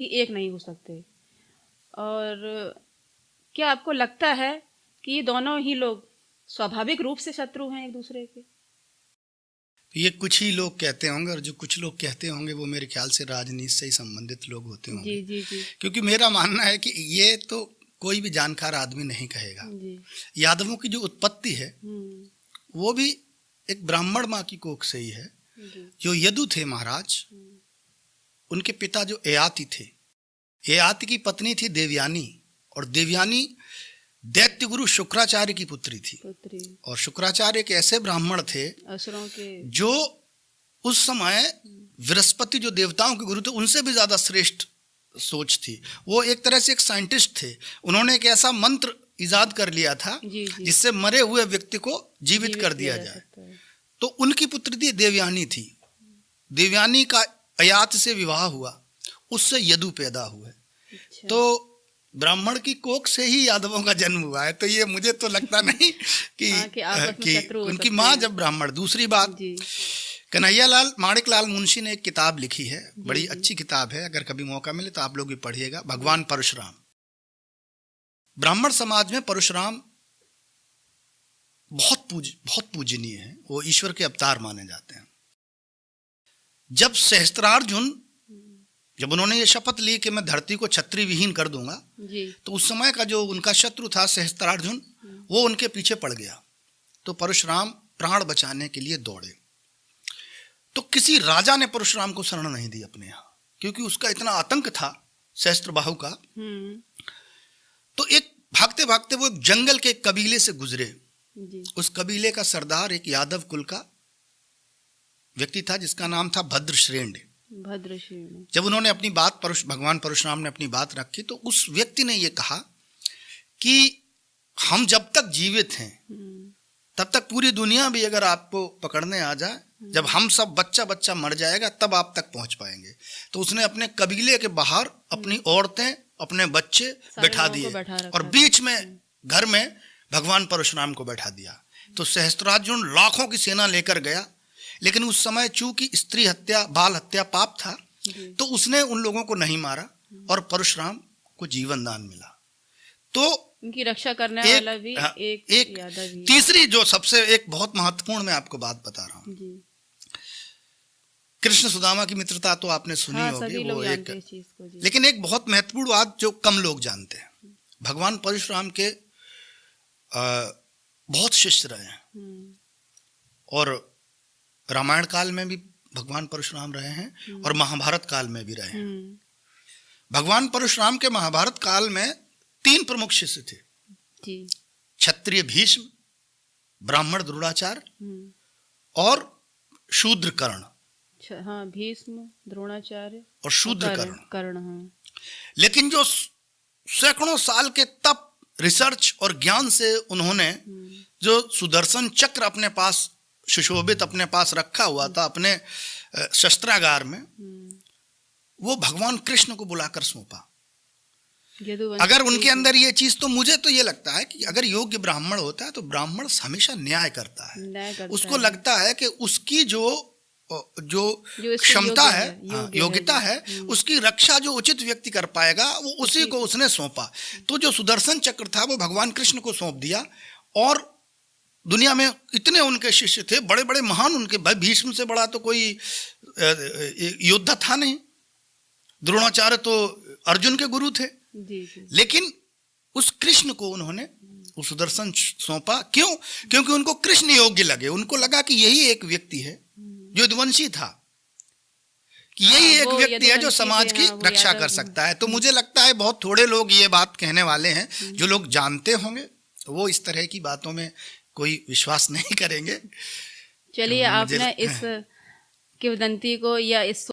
कि एक नहीं हो सकते। और क्या आपको लगता है कि ये दोनों ही लोग स्वाभाविक रूप से शत्रु हैं एक दूसरे के? ये कुछ ही लोग कहते होंगे, और जो कुछ लोग कहते होंगे वो मेरे ख्याल से राजनीति से ही संबंधित लोग होते होंगे। जी जी जी क्योंकि मेरा मानना है कि ये तो कोई भी जानकार आदमी नहीं कहेगा। जी। यादवों की जो उत्पत्ति है वो भी एक ब्राह्मण माँ की कोख से ही है। जी। जो यदु थे महाराज, उनके पिता जो ययाति थे, ययाति की पत्नी थी देवयानी, और देवयानी दैत्य गुरु शुक्राचार्य की पुत्री थी। और शुक्राचार्य एक ऐसे ब्राह्मण थे असुरों के जो उस समय बृहस्पति जो देवताओं के गुरु थे उनसे भी ज्यादा श्रेष्ठ सोच थी। वो एक तरह से एक साइंटिस्ट थे। उन्होंने एक ऐसा मंत्र इजाद कर लिया था जिससे मरे हुए व्यक्ति को जीवित कर दिया जाए। तो उनकी पुत्री थी देवयानी थी। देवयानी का ययाति से विवाह हुआ, उससे यदु पैदा हुए। तो ब्राह्मण की कोख से ही यादवों का जन्म हुआ है। तो ये मुझे तो लगता नहीं कि उनकी माँ जब ब्राह्मण। दूसरी बात, कन्हैयालाल माणिकलाल मुंशी ने एक किताब लिखी है, बड़ी अच्छी किताब है, अगर कभी मौका मिले तो आप लोग भी पढ़िएगा, भगवान परशुराम। ब्राह्मण समाज में परशुराम बहुत पूजनीय है, वो ईश्वर के अवतार माने जाते हैं। जब सहस्त्रार्जुन, जब उन्होंने ये शपथ ली कि मैं धरती को क्षत्रिय विहीन कर दूंगा, तो उस समय का जो उनका शत्रु था सहस्त्रार्जुन, वो उनके पीछे पड़ गया। तो परशुराम प्राण बचाने के लिए दौड़े। तो किसी राजा ने परशुराम को शरण नहीं दी अपने यहाँ, क्योंकि उसका इतना आतंक था सहस्त्रबाहु का। तो एक भागते भागते वो जंगल के कबीले से गुजरे। उस कबीले का सरदार एक यादव कुल का व्यक्ति था जिसका नाम था भद्रश्रेष्ठ। जब उन्होंने अपनी बात भगवान परशुराम ने अपनी बात रखी, तो उस व्यक्ति ने यह कहा कि हम जब तक जीवित हैं तब तक पूरी दुनिया भी अगर आपको पकड़ने आ जाए, जब हम सब बच्चा बच्चा मर जाएगा तब आप तक पहुंच पाएंगे। तो उसने अपने कबीले के बाहर अपनी औरतें, अपने बच्चे बैठा दिए और बीच में घर में भगवान परशुराम को बैठा दिया। तो सहस्त्रार्जुन लाखों की सेना लेकर गया, लेकिन उस समय चूंकि स्त्री हत्या, बाल हत्या पाप था, तो उसने उन लोगों को नहीं मारा और परशुराम को जीवन दान मिला। तो उनकी रक्षा करने वाला भी एक यादव ही। तीसरी जो सबसे एक बहुत महत्वपूर्ण मैं आपको बात बता रहा हूँ, कृष्ण सुदामा की मित्रता तो आपने सुनी होगी, वो एक, लेकिन एक बहुत महत्वपूर्ण बात जो कम लोग जानते हैं, भगवान परशुराम के बहुत शिष्य रहे हैं, और रामायण काल में भी भगवान परशुराम रहे हैं और महाभारत काल में भी रहे हैं। भगवान परशुराम के महाभारत काल में 3 प्रमुख शिष्य थे, क्षत्रिय भीष्म, ब्राह्मण द्रोणाचार्य और शूद्र कर्ण। हाँ, भीष्म, द्रोणाचार्य और शूद्र कर्ण। लेकिन जो सैकड़ों साल के तप, रिसर्च और ज्ञान से उन्होंने जो सुदर्शन चक्र अपने पास सुशोभित अपने पास रखा हुआ था अपने शस्त्रागार में, वो भगवान कृष्ण को बुलाकर सौंपा। अगर उनके अंदर ये चीज, तो मुझे तो ये लगता है कि अगर योग्य ब्राह्मण होता है तो ब्राह्मण हमेशा न्याय करता है। उसको लगता है कि उसकी जो क्षमता है, योग्यता है, उसकी रक्षा जो उचित व्यक्ति कर पाएगा वो उसी को उसने सौंपा। तो जो सुदर्शन चक्र था वो भगवान कृष्ण को सौंप दिया। और दुनिया में इतने उनके शिष्य थे, बड़े बड़े महान उनके, भाई भीष्म से बड़ा तो कोई योद्धा था नहीं, द्रोणाचार्य तो अर्जुन के गुरु थे। लेकिन उस कृष्ण को उन्होंने उस सुदर्शन सौंपा। क्यों? क्योंकि उनको कृष्ण योग्य लगे। उनको लगा कि यही एक व्यक्ति है जो यदुवंशी था, कि यही एक व्यक्ति है जो समाज की रक्षा कर सकता है। तो मुझे लगता है बहुत थोड़े लोग ये बात कहने वाले हैं, जो लोग जानते होंगे वो इस तरह की बातों में कोई विश्वास नहीं करेंगे। चलिए, आपने इस किंवदंती को या इस